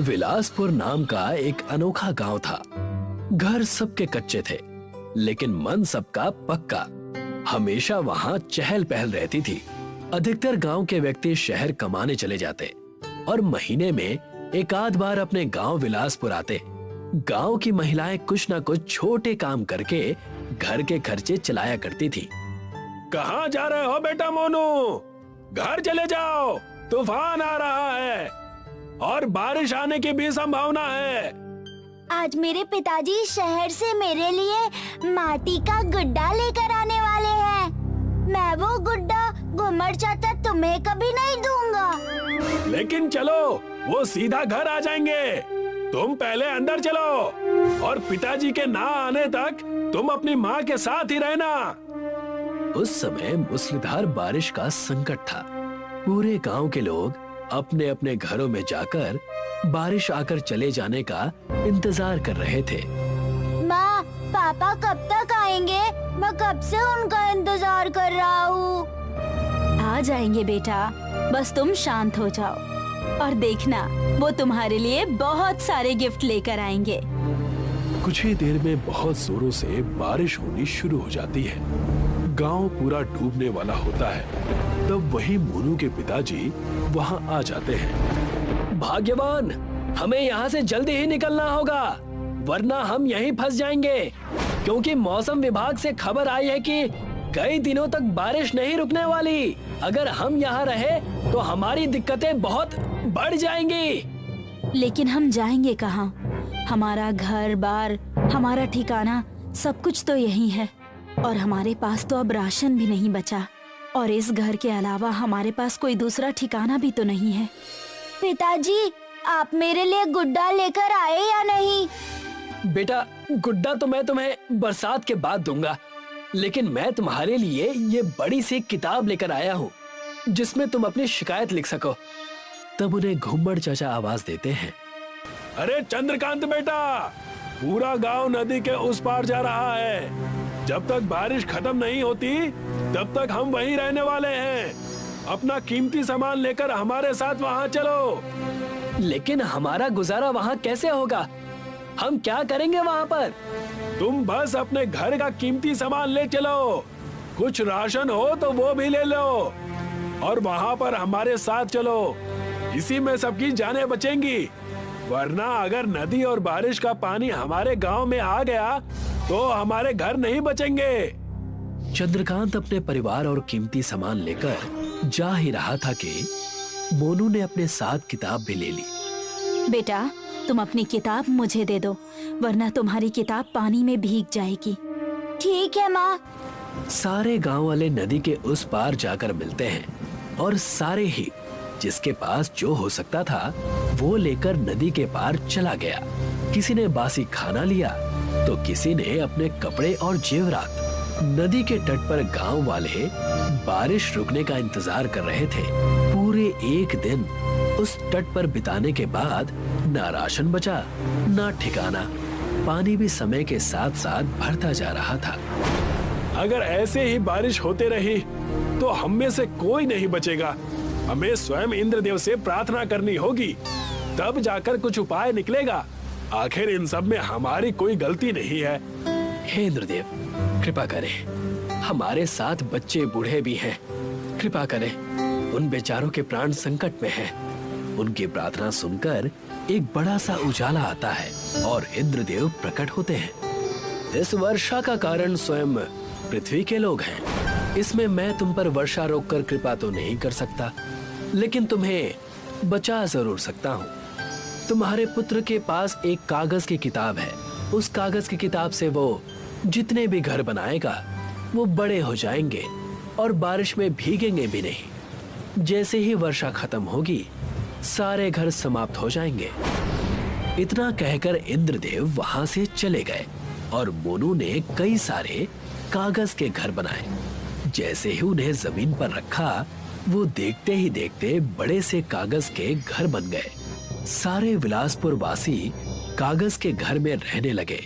विलासपुर नाम का एक अनोखा गांव था। घर सबके कच्चे थे, लेकिन मन सबका पक्का। हमेशा वहां चहल पहल रहती थी। अधिकतर गांव के व्यक्ति शहर कमाने चले जाते और महीने में एक आध बार अपने गांव विलासपुर आते। गांव की महिलाएं कुछ न कुछ छोटे काम करके घर के खर्चे चलाया करती थी। कहाँ जा रहे हो बेटा मोनू? घर चले जाओ, तूफान आ रहा है और बारिश आने की भी संभावना है। आज मेरे पिताजी शहर से मेरे लिए माटी का गुड्डा लेकर आने वाले हैं। मैं वो गुड्डा घुमर चाचा तुम्हें कभी नहीं दूंगा। लेकिन चलो, वो सीधा घर आ जाएंगे। तुम पहले अंदर चलो और पिताजी के ना आने तक तुम अपनी माँ के साथ ही रहना। उस समय मूसलाधार बारिश का संकट था। पूरे गांव के लोग अपने अपने घरों में जाकर बारिश आकर चले जाने का इंतजार कर रहे थे। माँ, पापा कब तक आएंगे? मैं कब से उनका इंतजार कर रहा हूँ। आ जाएंगे बेटा, बस तुम शांत हो जाओ और देखना, वो तुम्हारे लिए बहुत सारे गिफ्ट लेकर आएंगे। कुछ ही देर में बहुत जोरों से बारिश होनी शुरू हो जाती है। गांव पूरा डूबने वाला होता है। तब वही मोनू के पिताजी वहां आ जाते हैं। भाग्यवान, हमें यहाँ से जल्दी ही निकलना होगा, वरना हम यहीं फंस जाएंगे। क्योंकि मौसम विभाग से खबर आई है कि कई दिनों तक बारिश नहीं रुकने वाली। अगर हम यहाँ रहे तो हमारी दिक्कतें बहुत बढ़ जाएंगी। लेकिन हम जाएंगे कहाँ? हमारा घर बार, हमारा ठिकाना, सब कुछ तो यही है और हमारे पास तो अब राशन भी नहीं बचा। और इस घर के अलावा हमारे पास कोई दूसरा ठिकाना भी तो नहीं है। पिताजी, आप मेरे लिए गुड्डा लेकर आए या नहीं? बेटा, गुड्डा तो मैं तुम्हें बरसात के बाद दूंगा, लेकिन मैं तुम्हारे लिए ये बड़ी सी किताब लेकर आया हूँ जिसमें तुम अपनी शिकायत लिख सको। तब उन्हें घुम्मड़ चाचा आवाज देते हैं। अरे चंद्रकांत बेटा, पूरा गांव नदी के उस पार जा रहा है। जब तक बारिश खत्म नहीं होती तब तक हम वहीं रहने वाले हैं। अपना कीमती सामान लेकर हमारे साथ वहां चलो। लेकिन हमारा गुजारा वहां कैसे होगा? हम क्या करेंगे वहां पर? तुम बस अपने घर का कीमती सामान ले चलो। कुछ राशन हो तो वो भी ले लो और वहां पर हमारे साथ चलो। इसी में सबकी जानें बचेंगी। वरना अगर नदी और बारिश का पानी हमारे गांव में आ गया तो हमारे घर नहीं बचेंगे। चंद्रकांत अपने परिवार और कीमती सामान लेकर जा ही रहा था कि मोनू ने अपने साथ किताब भी ले ली। बेटा, तुम अपनी किताब मुझे दे दो, वरना तुम्हारी किताब पानी में भीग जाएगी। ठीक है माँ। सारे गांव वाले नदी के उस पार जाकर मिलते हैं और सारे ही जिसके पास जो हो सकता था वो लेकर नदी के पार चला गया। किसी ने बासी खाना लिया तो किसी ने अपने कपड़े और जेवरात। नदी के तट पर गांव वाले बारिश रुकने का इंतजार कर रहे थे। पूरे एक दिन उस तट पर बिताने के बाद ना राशन बचा, ना ठिकाना। पानी भी समय के साथ साथ बढ़ता जा रहा था। अगर ऐसे ही बारिश होते रही तो हम में से कोई नहीं बचेगा। हमें स्वयं इंद्रदेव से प्रार्थना करनी होगी, तब जाकर कुछ उपाय निकलेगा। आखिर इन सब में हमारी कोई गलती नहीं है। हे इंद्रदेव, कृपा करें। हमारे साथ बच्चे बूढ़े भी हैं। कृपा करें, उन बेचारों के प्राण संकट में हैं। उनकी प्रार्थना सुनकर एक बड़ा सा उजाला आता है और इंद्रदेव प्रकट होते हैं। इस वर्षा का कारण स्वयं पृथ्वी के लोग हैं। इसमें मैं तुम पर वर्षा रोककर कृपा तो नहीं कर सकता, लेकिन तुम्हें बचा जरूर सकता हूँ। तुम्हारे पुत्र के पास एक कागज की किताब है। उस कागज की किताब से वो जितने भी घर बनाएगा वो बड़े हो जाएंगे और बारिश में भीगेंगे भी नहीं। जैसे ही वर्षा खत्म होगी सारे घर समाप्त हो जाएंगे। इतना कहकर इंद्रदेव वहां से चले गए और मोनू ने कई सारे कागज के घर बनाए। जैसे ही उन्हें जमीन पर रखा वो देखते ही देखते बड़े से कागज के घर बन गए। सारे विलासपुर वासी कागज के घर में रहने लगे।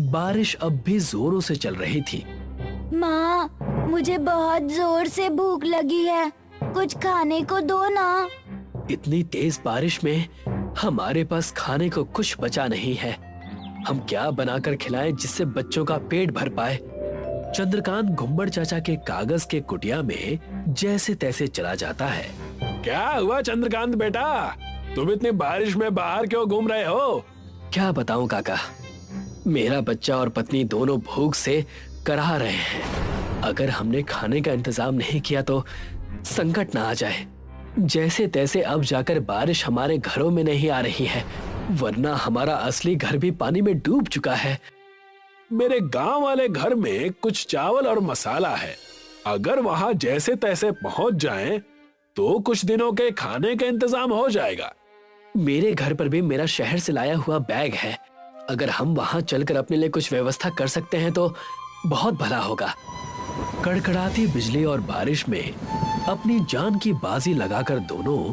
बारिश अब भी जोरों से चल रही थी। माँ, मुझे बहुत जोर से भूख लगी है, कुछ खाने को दो ना। इतनी तेज बारिश में हमारे पास खाने को कुछ बचा नहीं है। हम क्या बनाकर खिलाएं जिससे बच्चों का पेट भर पाए। चंद्रकांत घुम्मड़ चाचा के कागज के कुटिया में जैसे तैसे चला जाता है। क्या हुआ चंद्रकांत बेटा, तुम इतनी बारिश में बाहर क्यों घूम रहे हो? क्या बताऊं काका, मेरा बच्चा और पत्नी दोनों भूख से कराह रहे हैं। अगर हमने खाने का इंतजाम नहीं किया तो संकट ना आ जाए। जैसे तैसे अब जाकर बारिश हमारे घरों में नहीं आ रही है, वरना हमारा असली घर भी पानी में डूब चुका है। मेरे गांव वाले घर में कुछ चावल और मसाला है, अगर वहां जैसे तैसे पहुंच जाएं, तो कुछ दिनों के खाने का इंतजाम हो जाएगा। मेरे घर पर भी मेरा शहर से लाया हुआ बैग है, अगर हम वहां चलकर अपने लिए कुछ व्यवस्था कर सकते हैं तो बहुत भला होगा। कड़कड़ाती बिजली और बारिश में अपनी जान की बाजी लगाकर दोनों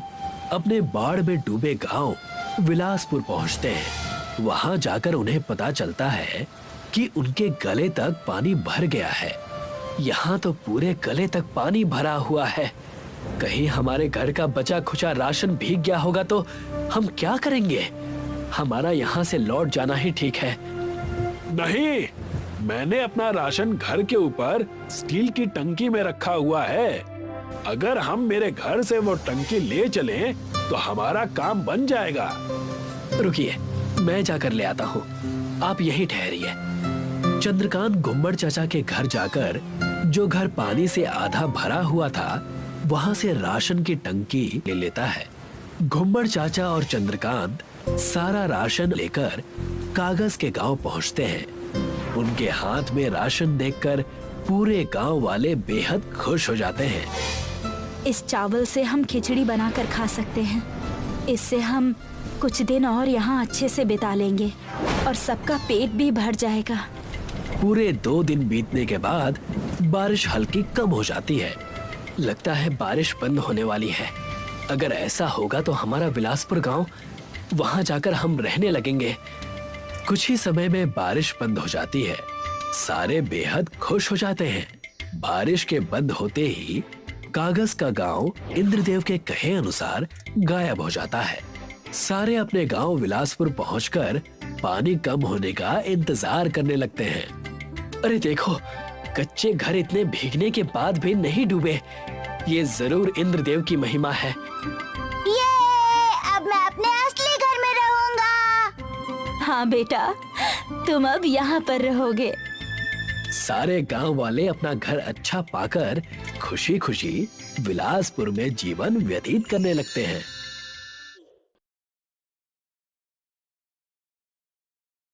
अपने बाढ़ में डूबे गांव विलासपुर पहुंचते हैं। वहां जाकर उन्हें पता चलता है कि उनके गले तक पानी भर गया है। यहाँ तो पूरे गले तक पानी भरा हुआ है। कहीं हमारे घर का बचा खुचा राशन भीग गया होगा तो हम क्या करेंगे? हमारा यहाँ से लौट जाना ही ठीक है। नहीं, मैंने अपना राशन घर के ऊपर स्टील की टंकी में रखा हुआ है। अगर हम मेरे घर से वो टंकी ले चलें, तो हमारा काम बन जाएगा। रुकिए, मैं जाकर ले आता हूँ, आप यहीं ठहरिए। चंद्रकांत घुम्मड़ चाचा के घर जाकर, जो घर पानी से आधा भरा हुआ था, वहाँ से राशन की टंकी ले लेता है। घुम्मड़ चाचा और चंद्रकांत सारा राशन लेकर कागज के गांव पहुँचते हैं। उनके हाथ में राशन देखकर पूरे गांव वाले बेहद खुश हो जाते हैं। इस चावल से हम खिचड़ी बनाकर खा सकते हैं। इससे हम कुछ दिन और यहाँ अच्छे से बिता लेंगे और सबका पेट भी भर जाएगा। पूरे 2 दिन बीतने के बाद बारिश हल्की कम हो जाती है। लगता है बारिश बंद होने वाली है। अगर ऐसा होगा तो हमारा विलासपुर गांव, वहां जाकर हम रहने लगेंगे। कुछ ही समय में बारिश बंद हो जाती है। सारे बेहद खुश हो जाते हैं। बारिश के बंद होते ही कागज का गांव इंद्रदेव के कहे अनुसार गायब हो जाता है। सारे अपने गांव विलासपुर पहुंचकर पानी कम होने का इंतजार करने लगते हैं। अरे देखो, कच्चे घर इतने भीगने के बाद भी नहीं डूबे। ये जरूर इंद्रदेव की महिमा है। ये, अब मैं अपने असली घर में रहूंगा। हाँ बेटा, तुम अब यहाँ पर रहोगे। सारे गांव वाले अपना घर अच्छा पाकर खुशी खुशी विलासपुर में जीवन व्यतीत करने लगते हैं।